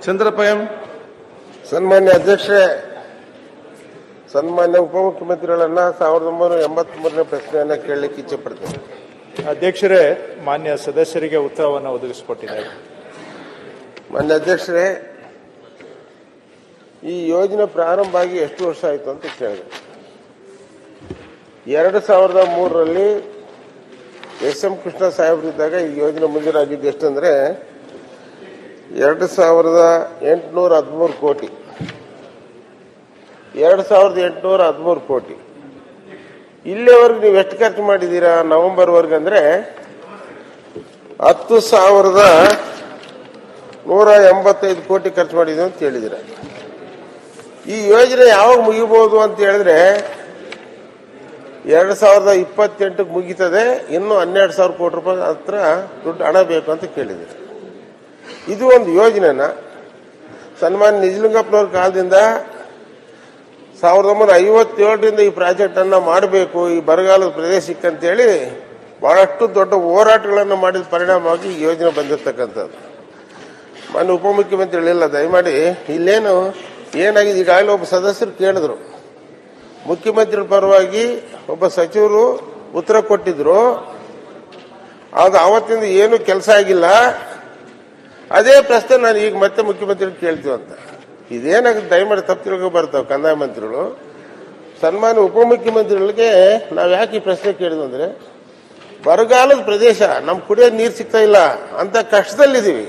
Chandrappa M. ಸನ್ಮಾನ್ಯ ಅಧ್ಯಕ್ಷರೇ, ಸನ್ಮಾನ್ಯ ಉಪಮುಖ್ಯಮಂತ್ರಿಗಳನ್ನ 1983ನೇ ಪ್ರಶ್ನೆಯನ್ನ ಕೇಳಲಿಕ್ಕೆ ಇಚ್ಛೆ ಪಡ್ತೇನೆ. ಅಧ್ಯಕ್ಷರೇ, ಮಾನ್ಯ ಸದಸ್ಯರಿಗೆ ಉತ್ತರವನ್ನು ಒದಗಿಸಿಕೊಟ್ಟಿದ್ದಾರೆ. ಮಾನ್ಯ ಅಧ್ಯಕ್ಷರೇ, ಈ ಯೋಜನೆ ಪ್ರಾರಂಭ ಆಗಿ ಎಷ್ಟು ವರ್ಷ ಆಯಿತು ಅಂತ ಕೇಳಿದೆ. 2003ರಲ್ಲಿ ಎಸ್.ಎಂ. ಕೃಷ್ಣ ಸಾಹೇಬರಿದ್ದಾಗ ಈ ಯೋಜನೆ ಮಂಜೂರಾಗಿದ್ದು ಎಷ್ಟಂದ್ರೆ 2813 ಕೋಟಿ. 2813 ಕೋಟಿ. ಇಲ್ಲಿವರೆಗೂ ನೀವು ಎಷ್ಟು ಖರ್ಚು ಮಾಡಿದ್ದೀರಾ ನವೆಂಬರ್ವರೆಗೆ ಅಂದ್ರೆ 10,185 ಕೋಟಿ ಖರ್ಚು ಮಾಡಿದ್ದೀವಿ ಅಂತ ಹೇಳಿದಿರ. ಈ ಯೋಜನೆ ಯಾವಾಗ ಮುಗಿಬಹುದು ಅಂತ ಹೇಳಿದ್ರೆ 2028ಕ್ಕೆ ಮುಗೀತದೆ. ಇನ್ನು 12,000 ಕೋಟಿ ರೂಪಾಯಿ ಹತ್ರ ದುಡ್ಡು ಹಣ ಬೇಕು ಅಂತ ಕೇಳಿದ್ದೀರಿ. ಇದು ಒಂದು ಯೋಜನೆನ ಸನ್ಮಾನ್ಯ ನಿಜಲಿಂಗಪ್ಪನವ್ರ ಕಾಲದಿಂದ 1957ರಿಂದ ಈ ಪ್ರಾಜೆಕ್ಟ್ ಅನ್ನ ಮಾಡಬೇಕು ಈ ಬರಗಾಲದ ಪ್ರದೇಶಕ್ಕೆ ಅಂತೇಳಿ ಬಹಳಷ್ಟು ದೊಡ್ಡ ಹೋರಾಟಗಳನ್ನು ಮಾಡಿದ ಪರಿಣಾಮವಾಗಿ ಈ ಯೋಜನೆ ಬಂದಿರತಕ್ಕಂಥದ್ದು. ಮಾನ್ಯ ಉಪಮುಖ್ಯಮಂತ್ರಿಗಳಿಲ್ಲ, ದಯಮಾಡಿ ಇಲ್ಲೇನು ಏನಾಗಿದೆ ಈಗಾಗಲೇ ಒಬ್ಬ ಸದಸ್ಯರು ಕೇಳಿದ್ರು. ಮುಖ್ಯಮಂತ್ರಿ ಪರವಾಗಿ ಒಬ್ಬ ಸಚಿವರು ಉತ್ತರ ಕೊಟ್ಟಿದ್ರು. ಆಗ ಅವತ್ತಿಂದ ಏನು ಕೆಲಸ ಆಗಿಲ್ಲ. ಅದೇ ಪ್ರಶ್ನೆ ನಾನು ಈಗ ಮತ್ತೆ ಮುಖ್ಯಮಂತ್ರಿ ಕೇಳ್ತೀವಿ ಅಂತ. ಇದೇನಾಗುತ್ತೆ ದಯಮಾಡಿ ತಪ್ಪು ತಿಳ್ಕೊ ಬರ್ತಾವೆ ಕಂದಾಯ ಮಂತ್ರಿಗಳು. ಸನ್ಮಾನ್ಯ ಉಪಮುಖ್ಯಮಂತ್ರಿಗಳಿಗೆ ನಾವು ಯಾಕೆ ಈ ಪ್ರಶ್ನೆ ಕೇಳಿದ್ವಿ ಅಂದ್ರೆ ಬರಗಾಲದ ಪ್ರದೇಶ, ನಮ್ ಕುಡಿಯೋ ನೀರು ಸಿಗ್ತಾ ಇಲ್ಲ ಅಂತ ಕಷ್ಟದಲ್ಲಿದ್ದೀವಿ.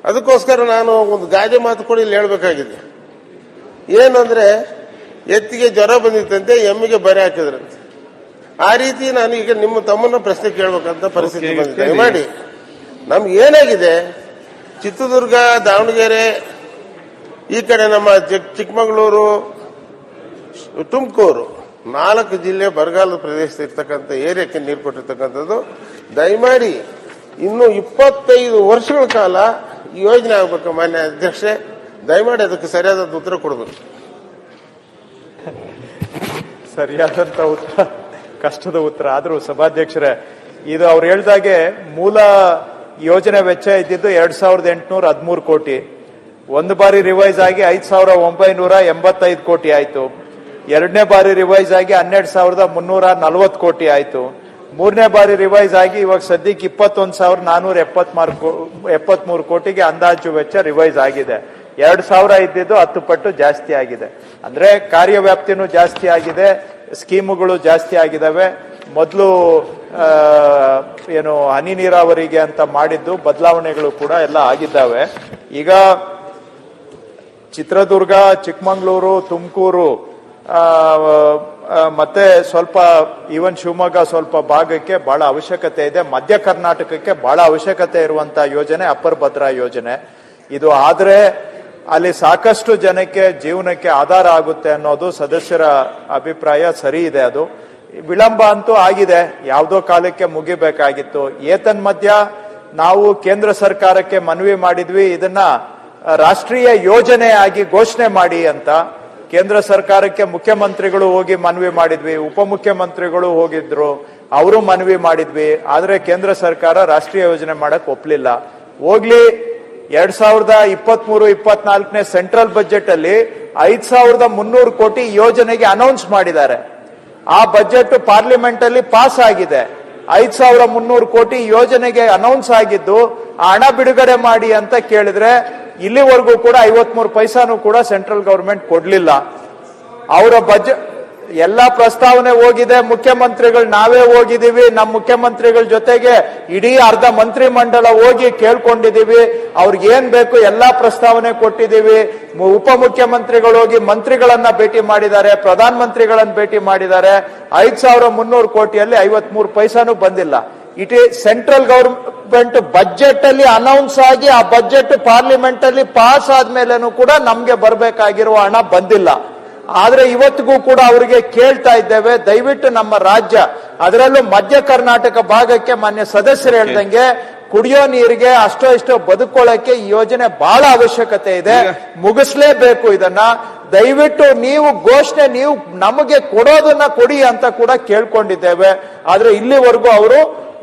ಅದಕ್ಕೋಸ್ಕರ ನಾನು ಒಂದು ಗಾದೆ ಮಾತು ಕೂಡ ಇಲ್ಲಿ ಹೇಳ್ಬೇಕಾಗಿದೆ. ಏನು ಅಂದ್ರೆ ಎತ್ತಿಗೆ ಜ್ವರ ಬಂದಿತ್ತಂತೆ, ಎಮ್ಮಿಗೆ ಬರೆ ಹಾಕಿದ್ರಂತೆ. ಆ ರೀತಿ ನಾನು ಈಗ ನಿಮ್ಮ ತಮ್ಮನ್ನ ಪ್ರಶ್ನೆ ಕೇಳಬೇಕಂತ ಪರಿಸ್ಥಿತಿ ಬಂದಿದೆ. ಮಾಡಿ ನಮ್ಗೆ ಏನಾಗಿದೆ, ಚಿತ್ರದುರ್ಗ, ದಾವಣಗೆರೆ, ಈ ಕಡೆ ನಮ್ಮ ಚಿಕ್ಕಮಗಳೂರು, ತುಮಕೂರು 4 ಜಿಲ್ಲೆ ಬರಗಾಲದ ಪ್ರದೇಶ ಇರ್ತಕ್ಕಂಥ ಏರಿಯಾಕ್ಕೆ ನೀರು ಕೊಟ್ಟಿರ್ತಕ್ಕಂಥದ್ದು. ದಯಮಾಡಿ ಇನ್ನು 25 ವರ್ಷಗಳ ಕಾಲ ಈ ಯೋಜನೆ ಆಗಬೇಕು. ಮಾನ್ಯ ಅಧ್ಯಕ್ಷೆ, ದಯಮಾಡಿ ಅದಕ್ಕೆ ಸರಿಯಾದ ಉತ್ತರ ಕೊಡಬೇಕು. ಸರಿಯಾದಂತ ಉತ್ತರ, ಕಷ್ಟದ ಉತ್ತರ. ಆದ್ರೂ ಸಭಾಧ್ಯಕ್ಷರೇ, ಇದು ಅವ್ರು ಹೇಳ್ದಾಗೆ ಮೂಲ ಯೋಜನೆ ವೆಚ್ಚ ಇದ್ದಿದ್ದು 2813 ಕೋಟಿ. ಒಂದು ಬಾರಿ ರಿವೈಸ್ ಆಗಿ 5,985 ಕೋಟಿ ಆಯ್ತು. ಎರಡನೇ ಬಾರಿ ರಿವೈಸ್ ಆಗಿ 12,340 ಕೋಟಿ ಆಯ್ತು. ಮೂರನೇ ಬಾರಿ ರಿವೈಸ್ ಆಗಿ ಇವಾಗ ಸದ್ಯಕ್ಕೆ 21,473 ಕೋಟಿಗೆ ಅಂದಾಜು ವೆಚ್ಚ ರಿವೈಸ್ ಆಗಿದೆ. 2,000 ಇದ್ದಿದ್ದು 10 ಪಟ್ಟು ಜಾಸ್ತಿ ಆಗಿದೆ. ಅಂದ್ರೆ ಕಾರ್ಯವ್ಯಾಪ್ತಿನೂ ಜಾಸ್ತಿ ಆಗಿದೆ, ಸ್ಕೀಮುಗಳು ಜಾಸ್ತಿ ಆಗಿದಾವೆ. ಮೊದಲು ಏನು ಹನಿ ನೀರಾವರಿಗೆ ಅಂತ ಮಾಡಿದ್ದು ಬದಲಾವಣೆಗಳು ಕೂಡ ಎಲ್ಲ ಆಗಿದ್ದಾವೆ. ಈಗ ಚಿತ್ರದುರ್ಗ, ಚಿಕ್ಕಮಗಳೂರು, ತುಮಕೂರು ಮತ್ತೆ ಸ್ವಲ್ಪ ಈವನ್ ಶಿವಮೊಗ್ಗ ಸ್ವಲ್ಪ ಭಾಗಕ್ಕೆ ಬಹಳ ಅವಶ್ಯಕತೆ ಇದೆ. ಮಧ್ಯ ಕರ್ನಾಟಕಕ್ಕೆ ಬಹಳ ಅವಶ್ಯಕತೆ ಇರುವಂತಹ ಯೋಜನೆ ಅಪ್ಪರ್ ಭದ್ರಾ ಯೋಜನೆ. ಇದು ಆದ್ರೆ ಅಲ್ಲಿ ಸಾಕಷ್ಟು ಜನಕ್ಕೆ ಜೀವನಕ್ಕೆ ಆಧಾರ ಆಗುತ್ತೆ ಅನ್ನೋದು ಸದಸ್ಯರ ಅಭಿಪ್ರಾಯ. ಸರಿ ಇದೆ. ಅದು ವಿಳಂಬ ಅಂತೂ ಆಗಿದೆ, ಯಾವುದೋ ಕಾಲಕ್ಕೆ ಮುಗಿಬೇಕಾಗಿತ್ತು. ಏತನ್ಮಧ್ಯ ನಾವು ಕೇಂದ್ರ ಸರ್ಕಾರಕ್ಕೆ ಮನವಿ ಮಾಡಿದ್ವಿ, ಇದನ್ನ ರಾಷ್ಟ್ರೀಯ ಯೋಜನೆ ಆಗಿ ಘೋಷಣೆ ಮಾಡಿ ಅಂತ. ಕೇಂದ್ರ ಸರ್ಕಾರಕ್ಕೆ ಮುಖ್ಯಮಂತ್ರಿಗಳು ಹೋಗಿ ಮನವಿ ಮಾಡಿದ್ವಿ, ಉಪಮುಖ್ಯಮಂತ್ರಿಗಳು ಹೋಗಿದ್ರು, ಅವರು ಮನವಿ ಮಾಡಿದ್ವಿ. ಆದ್ರೆ ಕೇಂದ್ರ ಸರ್ಕಾರ ರಾಷ್ಟ್ರೀಯ ಯೋಜನೆ ಮಾಡಕ್ ಒಪ್ಲಿಲ್ಲ. ಹೋಗ್ಲಿ, 2023-24ನೇ ಸೆಂಟ್ರಲ್ ಬಜೆಟ್ ಅಲ್ಲಿ 5,300 ಕೋಟಿ ಯೋಜನೆಗೆ ಅನೌನ್ಸ್ ಮಾಡಿದ್ದಾರೆ. ಆ ಬಜೆಟ್ ಪಾರ್ಲಿಮೆಂಟ್ ಅಲ್ಲಿ ಪಾಸ್ ಆಗಿದೆ. 5,300 ಕೋಟಿ ಯೋಜನೆಗೆ ಅನೌನ್ಸ್ ಆಗಿದ್ದು ಆ ಹಣ ಬಿಡುಗಡೆ ಮಾಡಿ ಅಂತ ಕೇಳಿದ್ರೆ ಇಲ್ಲಿವರೆಗೂ ಕೂಡ 53 ಪೈಸಾನು ಕೂಡ ಸೆಂಟ್ರಲ್ ಗವರ್ಮೆಂಟ್ ಕೊಡ್ಲಿಲ್ಲ. ಅವರ ಬಜೆಟ್ ಎಲ್ಲಾ ಪ್ರಸ್ತಾವನೆ ಹೋಗಿದೆ. ಮುಖ್ಯಮಂತ್ರಿಗಳು ನಾವೇ ಹೋಗಿದ್ದೀವಿ, ನಮ್ಮ ಮುಖ್ಯಮಂತ್ರಿಗಳ ಜೊತೆಗೆ ಇಡೀ ಅರ್ಧ ಮಂತ್ರಿ ಮಂಡಲ ಹೋಗಿ ಕೇಳ್ಕೊಂಡಿದೀವಿ. ಅವ್ರಿಗೆ ಏನ್ ಬೇಕು ಎಲ್ಲಾ ಪ್ರಸ್ತಾವನೆ ಕೊಟ್ಟಿದ್ದೀವಿ. ಉಪಮುಖ್ಯಮಂತ್ರಿಗಳು ಹೋಗಿ ಮಂತ್ರಿಗಳನ್ನ ಭೇಟಿ ಮಾಡಿದ್ದಾರೆ, ಪ್ರಧಾನ ಮಂತ್ರಿಗಳನ್ನ ಭೇಟಿ ಮಾಡಿದ್ದಾರೆ. 5,300 ಕೋಟಿಯಲ್ಲಿ 53 ಪೈಸಾನು ಬಂದಿಲ್ಲ. It is central government budget ಅಲ್ಲಿ ಅನೌನ್ಸ್ ಆಗಿ ಆ ಬಜೆಟ್ ಪಾರ್ಲಿಮೆಂಟ್ ಅಲ್ಲಿ ಪಾಸ್ ಆದ್ಮೇಲೆನೂ ಕೂಡ ನಮ್ಗೆ ಬರಬೇಕಾಗಿರುವ ಹಣ ಬಂದಿಲ್ಲ. ಆದ್ರೆ ಇವತ್ತಿಗೂ ಕೂಡ ಅವರಿಗೆ ಕೇಳ್ತಾ ಇದ್ದೇವೆ, ದಯವಿಟ್ಟು ನಮ್ಮ ರಾಜ್ಯ, ಅದರಲ್ಲೂ ಮಧ್ಯ ಕರ್ನಾಟಕ ಭಾಗಕ್ಕೆ ಮಾನ್ಯ ಸದಸ್ಯರು ಹೇಳ್ದಂಗೆ ಕುಡಿಯೋ ನೀರಿಗೆ ಅಷ್ಟೋ ಇಷ್ಟೋ ಬದುಕೊಳ್ಳಕ್ಕೆ ಈ ಯೋಜನೆ ಬಹಳ ಅವಶ್ಯಕತೆ ಇದೆ, ಮುಗಿಸ್ಲೇಬೇಕು. ಇದನ್ನ ದಯವಿಟ್ಟು ನೀವು ಘೋಷಣೆ ನೀವು ನಮಗೆ ಕೊಡೋದನ್ನ ಕೊಡಿ ಅಂತ ಕೂಡ ಕೇಳ್ಕೊಂಡಿದ್ದೇವೆ. ಆದ್ರೆ ಇಲ್ಲಿವರೆಗೂ ಅವರು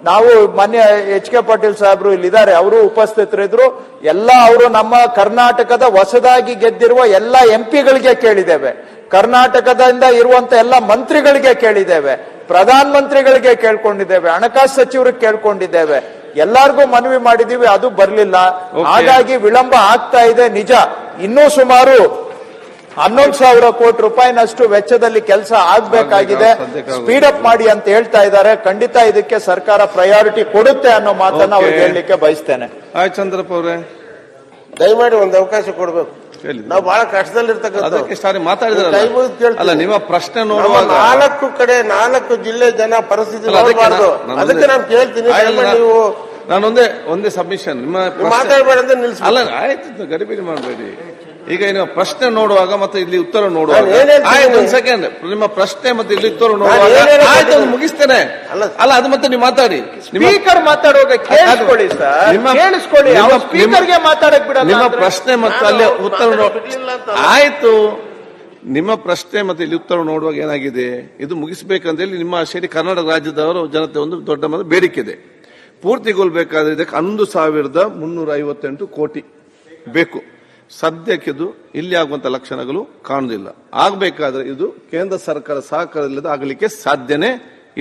ನಾವು ಮೊನ್ನೆ ಎಚ್ ಕೆ ಪಾಟೀಲ್ ಸಾಹೇಬ್ರು ಇಲ್ಲಿದ್ದಾರೆ, ಅವರು ಉಪಸ್ಥಿತರಿದ್ರು. ಎಲ್ಲ ಅವರು ನಮ್ಮ ಕರ್ನಾಟಕದ ಹೊಸದಾಗಿ ಗೆದ್ದಿರುವ ಎಲ್ಲ ಎಂಪಿಗಳಿಗೆ ಕೇಳಿದ್ದೇವೆ, ಕರ್ನಾಟಕದಿಂದ ಇರುವಂತ ಎಲ್ಲ ಮಂತ್ರಿಗಳಿಗೆ ಕೇಳಿದ್ದೇವೆ, ಪ್ರಧಾನ ಮಂತ್ರಿಗಳಿಗೆ ಕೇಳ್ಕೊಂಡಿದ್ದೇವೆ, ಹಣಕಾಸು ಸಚಿವರಿಗೆ ಕೇಳ್ಕೊಂಡಿದ್ದೇವೆ, ಎಲ್ಲಾರ್ಗೂ ಮನವಿ ಮಾಡಿದೀವಿ, ಅದು ಬರ್ಲಿಲ್ಲ. ಹಾಗಾಗಿ ವಿಳಂಬ ಆಗ್ತಾ ಇದೆ ನಿಜ. ಇನ್ನೂ ಸುಮಾರು 11,000 ಕೋಟಿ ರೂಪಾಯಿನಷ್ಟು ವೆಚ್ಚದಲ್ಲಿ ಕೆಲಸ ಆಗ್ಬೇಕಾಗಿದೆ, ಸ್ಪೀಡ್ ಅಪ್ ಮಾಡಿ ಅಂತ ಹೇಳ್ತಾ ಇದ್ದಾರೆ. ಖಂಡಿತ ಇದಕ್ಕೆ ಸರ್ಕಾರ ಪ್ರಯಾರಿಟಿ ಕೊಡುತ್ತೆ ಅನ್ನೋ ಮಾತನ್ನ ಅವ್ರಿಗೆ ಹೇಳಲಿಕ್ಕೆ ಬಯಸ್ತೇನೆ. ಆಯ್ತು ಚಂದ್ರಪ್ಪ ಅವರೇ, ದಯಮಾಡಿ ಒಂದು ಅವಕಾಶ ಕೊಡ್ಬೇಕು. ನಾವು ಬಹಳ ಕಷ್ಟದಲ್ಲಿರ್ತಕ್ಕಂಥ ಮಾತಾಡಿದ್ರಲ್ಲ, ನಿಮ್ಮ ಪ್ರಶ್ನೆ ನೋಡುವಾಗ 4 ಜಿಲ್ಲೆ ಜನ ಪರಿಸ್ಥಿತಿ ನೋಡಬಾರ್ದು. ಅದಕ್ಕೆ ನಾನು ಕೇಳ್ತೀನಿ, ನೀವು ಒಂದೇ ಸಬ್ಮಿಷನ್ ನಿಮ್ಮ ಮಾತಾಡಬೇಡ ಅಂತ ನಿಲ್ಸಿ. ಅಲ್ಲ ಆಯ್ತು, ಗಡಿಬಿಡಿ ಮಾಡಬೇಡಿ. ಈಗ ನಿಮ್ಮ ಪ್ರಶ್ನೆ ನೋಡುವಾಗ ಮತ್ತೆ ಇಲ್ಲಿ ಉತ್ತರ ನೋಡುವಾಗ ಒಂದ್ ಸೆಕೆಂಡ್, ನಿಮ್ಮ ಪ್ರಶ್ನೆ ಮತ್ತೆ ಇಲ್ಲಿ ಉತ್ತರ ನೋಡುವಾಗ ಆಯ್ತು ಮುಗಿಸ್ತೇನೆ. ಅಲ್ಲ ಅದು ಮತ್ತೆ ನೀವು ಮಾತಾಡಿ, ಸ್ಪೀಕರ್ ಮಾತಾಡುವಾಗ ಕೇಳಿಸ್ಕೊಳ್ಳಿ ಸರ್, ಕೇಳಿಸ್ಕೊಳ್ಳಿ, ಸ್ಪೀಕರ್ಗೆ ಮಾತಾಡಕ್ ಬಿಡ. ನಿಮ್ಮ ಪ್ರಶ್ನೆ ಮತ್ತೆ ಅಲ್ಲಿ ಉತ್ತರ ಆಯ್ತು, ನಿಮ್ಮ ಪ್ರಶ್ನೆ ಮತ್ತೆ ಇಲ್ಲಿ ಉತ್ತರ ನೋಡುವಾಗ ಏನಾಗಿದೆ, ಇದು ಮುಗಿಸಬೇಕಂತ ಹೇಳಿ ನಿಮ್ಮ ಶೈಲಿ ಕರ್ನಾಟಕ ರಾಜ್ಯದವರು ಜನತೆ ಒಂದು ದೊಡ್ಡ ಬೇಡಿಕೆ ಇದೆ. ಪೂರ್ತಿಗೊಳ್ಬೇಕಾದ್ರೆ ಇದಕ್ಕೆ 1,358 ಕೋಟಿ ಬೇಕು. ಸದ್ಯಕ್ಕಿದು ಇಲ್ಲಿ ಆಗುವಂತ ಲಕ್ಷಣಗಳು ಕಾಣುವುದಿಲ್ಲ. ಆಗಬೇಕಾದ್ರೆ ಇದು ಕೇಂದ್ರ ಸರ್ಕಾರ ಸಹಕಾರವಿಲ್ಲದೆ ಆಗಲಿಕ್ಕೆ ಸಾಧ್ಯನೇ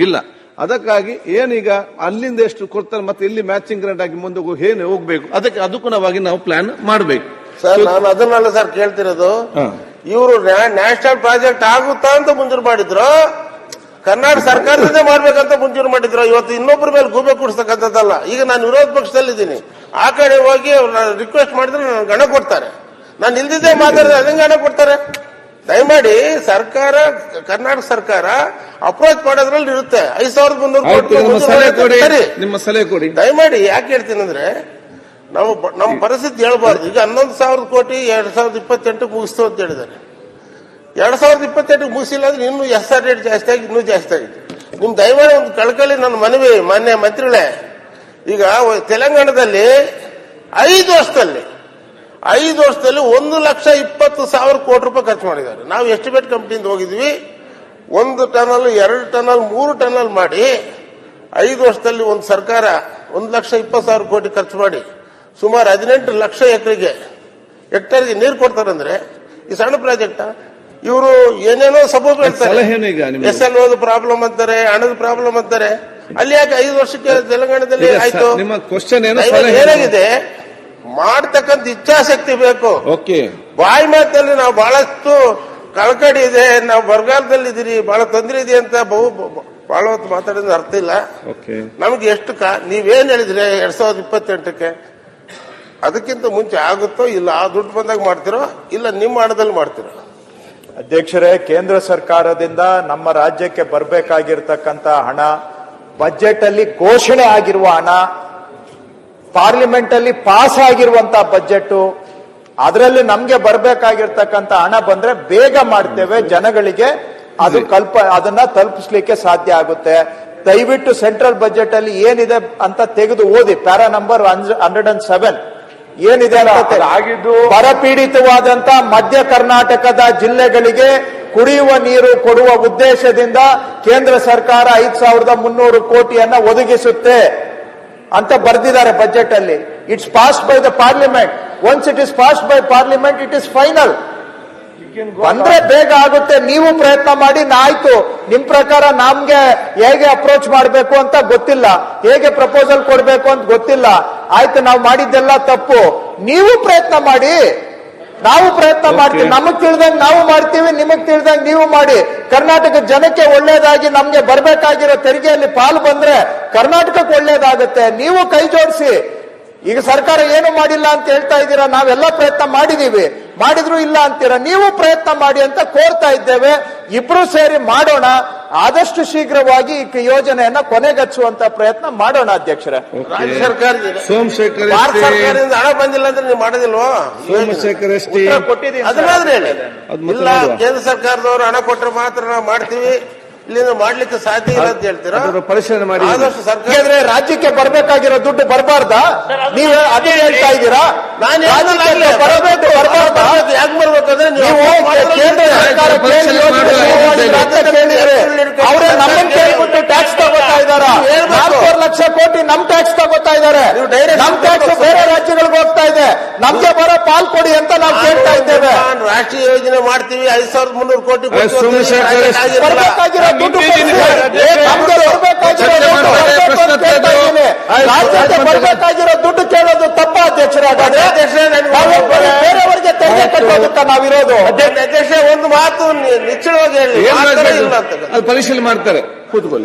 ಇಲ್ಲ. ಅದಕ್ಕಾಗಿ ಏನೀಗ ಅಲ್ಲಿಂದ ಎಷ್ಟು ಕೊಡ್ತಾರೆ ಮತ್ತೆ ಇಲ್ಲಿ ಮ್ಯಾಚಿಂಗ್ ಗ್ರಾಂಟ್ ಆಗಿ ಮುಂದೆ ಏನು ಹೋಗ್ಬೇಕು, ಅದಕ್ಕೆ ಅನುಗುಣವಾಗಿ ನಾವು ಪ್ಲಾನ್ ಮಾಡಬೇಕು. ಸರ್ ನಾನು ಅದನ್ನೆಲ್ಲ ಸರ್ ಕೇಳ್ತಿರೋದು, ಇವರು ನ್ಯಾಷನಲ್ ಪ್ರಾಜೆಕ್ಟ್ ಆಗುತ್ತಾ ಅಂತ ಮುಂಜೂರು ಮಾಡಿದ್ರು, ಕರ್ನಾಟಕ ಸರ್ಕಾರದಿಂದ ಮಾಡ್ಬೇಕಂತ ಮುಂಜೂರು ಮಾಡಿದ್ರು. ಇವತ್ತು ಇನ್ನೊಬ್ಬರ ಮೇಲೆ ಗೂಬೆ ಕೂಡಿಸ್ತಕ್ಕಂಥದ್ದಲ್ಲ. ಈಗ ನಾನು ವಿರೋಧ ಪಕ್ಷದಲ್ಲಿದ್ದೀನಿ, ಆ ಕಡೆ ಹೋಗಿ ರಿಕ್ವೆಸ್ಟ್ ಮಾಡಿದ್ರೆ ನನಗೆ ಗಣ ಕೊಡ್ತಾರೆ, ನಾನು ಇಲ್ದಿದ್ದೇ ಮಾತಾಡಿದ್ರೆ ಅದಂಗೆ ಗಣ ಕೊಡ್ತಾರೆ. ದಯಮಾಡಿ ಸರ್ಕಾರ, ಕರ್ನಾಟಕ ಸರ್ಕಾರ ಅಪ್ರೋಚ್ ಮಾಡೋದ್ರಲ್ಲಿ ಇರುತ್ತೆ. 5,300 ಕೋಟಿ ನಿಮ್ಮ ಸಲಹೆ ಕೊಡಿ ದಯಮಾಡಿ. ಯಾಕೆ ಹೇಳ್ತೀನಿ ಅಂದ್ರೆ, ನಾವು ನಮ್ಮ ಪರಿಸ್ಥಿತಿ ಹೇಳ್ಬಾರ್ದು. ಈಗ 11,000 ಕೋಟಿ 2028 ಮುಗಿಸ್ತು ಅಂತ ಹೇಳಿದ್ದಾರೆ. 2028 ಮುಗಿಸಿಲ್ಲ ಅಂದ್ರೆ ಇನ್ನೂ SR ರೇಟ್ ಜಾಸ್ತಿ ಆಗಿ ಇನ್ನೂ ಜಾಸ್ತಿ ಆಗಿದೆ. ನಿಮ್ ದಯಮಾಡಿ ಒಂದು ಕಳ್ಕಳಿ ನನ್ನ ಮನವಿ, ಮಾನ್ಯ ಮಂತ್ರಿಗಳೇ. ಈಗ ತೆಲಂಗಾಣದಲ್ಲಿ 5 ವರ್ಷದಲ್ಲಿ 1,20,000 ಕೋಟಿ ರೂಪಾಯಿ ಖರ್ಚು ಮಾಡಿದ್ದಾರೆ. ನಾವು ಎಸ್ಟಿಮೇಟ್ ಕಂಪ್ನಿಯಿಂದ ಹೋಗಿದ್ವಿ, 1 ಟನಲ್ 2 ಟನಲ್ 3 ಟನಲ್ ಮಾಡಿ 5 ವರ್ಷದಲ್ಲಿ ಒಂದು ಸರ್ಕಾರ 1,20,000 ಕೋಟಿ ಖರ್ಚು ಮಾಡಿ ಸುಮಾರು 18 ಲಕ್ಷ ಹೆಕ್ಟರ್ಗೆ ನೀರು ಕೊಡ್ತಾರಂದ್ರೆ ಈ ಸಣ್ಣ ಪ್ರಾಜೆಕ್ಟ್. ಇವರು ಏನೇನೋ ಸಬೂಬ್ ಹೇಳ್ತಾರೆ, SLO ಪ್ರಾಬ್ಲಮ್ ಅಂತಾರೆ, ಹಣದ ಪ್ರಾಬ್ಲಮ್ ಅಂತಾರೆ. ಅಲ್ಲಿ ಯಾಕೆ 5 ವರ್ಷಕ್ಕೆ ತೆಲಂಗಾಣದಲ್ಲಿ ಆಯ್ತು? ನಿಮ್ಮ ಕ್ವಶನ್ ಏನಾಗಿದೆ, ಮಾಡ್ತಕ್ಕಂಥ ಇಚ್ಛಾಶಕ್ತಿ ಬೇಕು. ಬಾಯಿ ಮಾತಲ್ಲಿ ನಾವು ಬಹಳಷ್ಟು ಕಳಕಳಿ ಇದೆ, ನಾವು ಬರಗಾಲದಲ್ಲಿ ಇದೀರಿ, ಬಹಳ ತೊಂದರೆ ಇದೆ ಅಂತ ಬಹಳ ಹೊತ್ತು ಮಾತಾಡೋದು ಅರ್ಥ ಇಲ್ಲ. ನಮ್ಗೆ ಎಷ್ಟು ನೀವೇನ್ ಹೇಳಿದ್ರೆ 2028ಕ್ಕೆ ಅದಕ್ಕಿಂತ ಮುಂಚೆ ಆಗುತ್ತೋ ಇಲ್ಲ, ಆ ದುಡ್ಡು ಬಂದಾಗ ಮಾಡ್ತಿರೋ ಇಲ್ಲ ನಿಮ್ಮ ಹಣದಲ್ಲಿ ಮಾಡ್ತಿರೋ? ಅಧ್ಯಕ್ಷರೇ, ಕೇಂದ್ರ ಸರ್ಕಾರದಿಂದ ನಮ್ಮ ರಾಜ್ಯಕ್ಕೆ ಬರಬೇಕಾಗಿರ್ತಕ್ಕಂಥ ಹಣ, ಬಜೆಟ್ ಅಲ್ಲಿ ಘೋಷಣೆ ಆಗಿರುವ ಹಣ, ಪಾರ್ಲಿಮೆಂಟ್ ಅಲ್ಲಿ ಪಾಸ್ ಆಗಿರುವಂತಹ ಬಜೆಟ್, ಅದರಲ್ಲಿ ನಮ್ಗೆ ಬರಬೇಕಾಗಿರ್ತಕ್ಕಂಥ ಹಣ ಬಂದ್ರೆ ಬೇಗ ಮಾಡ್ತೇವೆ, ಜನಗಳಿಗೆ ಅದು ಅದನ್ನ ತಲುಪಿಸ್ಲಿಕ್ಕೆ ಸಾಧ್ಯ ಆಗುತ್ತೆ. ದಯವಿಟ್ಟು ಸೆಂಟ್ರಲ್ ಬಜೆಟ್ ಅಲ್ಲಿ ಏನಿದೆ ಅಂತ ತೆಗೆದು ಓದಿ, ಪ್ಯಾರಾ ನಂಬರ್ 107 ಏನಿದೆ ಅಂತ. ಬರಪೀಡಿತವಾದಂತ ಮಧ್ಯ ಕರ್ನಾಟಕದ ಜಿಲ್ಲೆಗಳಿಗೆ ಕುಡಿಯುವ ನೀರು ಕೊಡುವ ಉದ್ದೇಶದಿಂದ ಕೇಂದ್ರ ಸರ್ಕಾರ 5,300 ಕೋಟಿಯನ್ನ ಒದಗಿಸುತ್ತೆ ಅಂತ ಬರೆದಿದ್ದಾರೆ ಬಜೆಟ್ ಅಲ್ಲಿ. It's passed by the parliament. Once it is passed by parliament, it is final. ಬಂದ್ರೆ ಬೇಗ ಆಗುತ್ತೆ. ನೀವು ಪ್ರಯತ್ನ ಮಾಡಿ. ಆಯ್ತು, ನಿಮ್ ಪ್ರಕಾರ ನಮ್ಗೆ ಹೇಗೆ ಅಪ್ರೋಚ್ ಮಾಡಬೇಕು ಅಂತ ಗೊತ್ತಿಲ್ಲ, ಹೇಗೆ ಪ್ರಪೋಸಲ್ ಕೊಡಬೇಕು ಅಂತ ಗೊತ್ತಿಲ್ಲ. ಆಯ್ತು, ನಾವು ಮಾಡಿದ್ದೆಲ್ಲ ತಪ್ಪು. ನೀವು ಪ್ರಯತ್ನ ಮಾಡಿ, ನಾವು ಪ್ರಯತ್ನ ಮಾಡ್ತೀವಿ. ನಮಗ್ ತಿಳಿದಂಗೆ ನಾವು ಮಾಡ್ತೀವಿ, ನಿಮಗ್ ತಿಳಿದಂಗೆ ನೀವು ಮಾಡಿ. ಕರ್ನಾಟಕ ಜನಕ್ಕೆ ಒಳ್ಳೇದಾಗಿ ನಮ್ಗೆ ಬರ್ಬೇಕಾಗಿರೋ ತೆರಿಗೆಯಲ್ಲಿ ಪಾಲು ಬಂದ್ರೆ ಕರ್ನಾಟಕಕ್ಕೆ ಒಳ್ಳೇದಾಗುತ್ತೆ. ನೀವು ಕೈ ಜೋಡಿಸಿ. ಈಗ ಸರ್ಕಾರ ಏನು ಮಾಡಿಲ್ಲ ಅಂತ ಹೇಳ್ತಾ ಇದ್ದೀರಾ, ನಾವೆಲ್ಲ ಪ್ರಯತ್ನ ಮಾಡಿದೀವಿ, ಮಾಡಿದ್ರು ಇಲ್ಲ ಅಂತೀರಾ. ನೀವು ಪ್ರಯತ್ನ ಮಾಡಿ ಅಂತ ಕೋರ್ತಾ ಇದ್ದೇವೆ. ಇಬ್ರು ಸೇರಿ ಮಾಡೋಣ. ಆದಷ್ಟು ಶೀಘ್ರವಾಗಿ ಈ ಯೋಜನೆಯನ್ನ ಕೊನೆಗಚ್ಚುವಂತ ಪ್ರಯತ್ನ ಮಾಡೋಣ ಅಧ್ಯಕ್ಷರೇ. ರಾಜ್ಯ ಸರ್ಕಾರದಿಂದ ಸೋಮಶೇಖರ್ ಭಾರತ ಸರ್ಕಾರದಿಂದ ಹಣ ಬಂದಿಲ್ಲ ಅಂದ್ರೆ ನೀವು ಮಾಡೋದಿಲ್ವೋ? ಸೋಮಶೇಖರ್ ಕೊಟ್ಟಿದ್ದೀವಿ. ಅದನ್ನಾದ್ರೆ ಹೇಳಿ. ಇಲ್ಲ, ಕೇಂದ್ರ ಸರ್ಕಾರದವರು ಹಣ ಕೊಟ್ಟರೆ ಮಾತ್ರ ನಾವು ಮಾಡ್ತೀವಿ, ಇಲ್ಲಿಂದ ಮಾಡ್ಲಿಕ್ಕೆ ಸಾಧ್ಯ ಇಲ್ಲ ಅಂತ ಹೇಳ್ತೀರಾ? ಪರಿಶೀಲನೆ ಮಾಡಿ. ಆದಷ್ಟು ಸರ್ಕಾರ ರಾಜ್ಯಕ್ಕೆ ಬರ್ಬೇಕಾಗಿರೋ ದುಡ್ಡು ಬರಬಾರ್ದಾ? ನೀವು ಅದೇ ಹೇಳ್ತಾ ಇದ್ದೀರಾ? ನಾನು ಬರಬೇಕು, ಬರಬಾರ್ದಾ? ಯಾಕೆ ಬರ್ಬೇಕಂದ್ರೆ ನೀವು ಕೇಂದ್ರ ಸರ್ಕಾರ ಅವರೇ ನಮ್ಮನ್ನು ಕೇಳಿಬಿಟ್ಟು ಟ್ಯಾಕ್ಸ್ ತಗೋತಾ ಇದ್ದಾರಾ? 4 ಲಕ್ಷ ನಾವು ಕೇಳ್ತಾ ಇದ್ದೇವೆ. ರಾಷ್ಟ್ರೀಯ ಯೋಜನೆ ಮಾಡ್ತೀವಿ 5,300 ಕೋಟಿ ಸೋಮಶೇಖರ್ ಬರ್ಬೇಕಾಗಿರೋ ದುಡ್ಡು ಕೊಡ್ಸಿ. ನಮ್ಗೆ ಬರ್ಬೇಕಾಗಿರೋ ದುಡ್ಡು ಬರ್ಬೇಕು ಅಂತ ಕೇಳ್ತಾ ಇದ್ದೀನಿ. ರಾಜ್ಯಕ್ಕೆ ಬರ್ಬೇಕಾಗಿರೋ ದುಡ್ಡು ಕೇಳೋದು ತಪ್ಪ ಅಧ್ಯಕ್ಷರಾದ್ರೆ. ಬೇರೆಯವರಿಗೆ ತೆರಿಗೆ ಕಟ್ಟೋದಕ್ಕ ನಾವಿರೋದು. ಅಧ್ಯಕ್ಷ ಒಂದು ಮಾತು ನಿಚ್ಚಳವಾಗಿ ಹೇಳಿ ಅದು ಪರಿಶೀಲನೆ ಮಾಡ್ತಾರೆ ಕೂತ್ಕೊಳ್ಳಿ.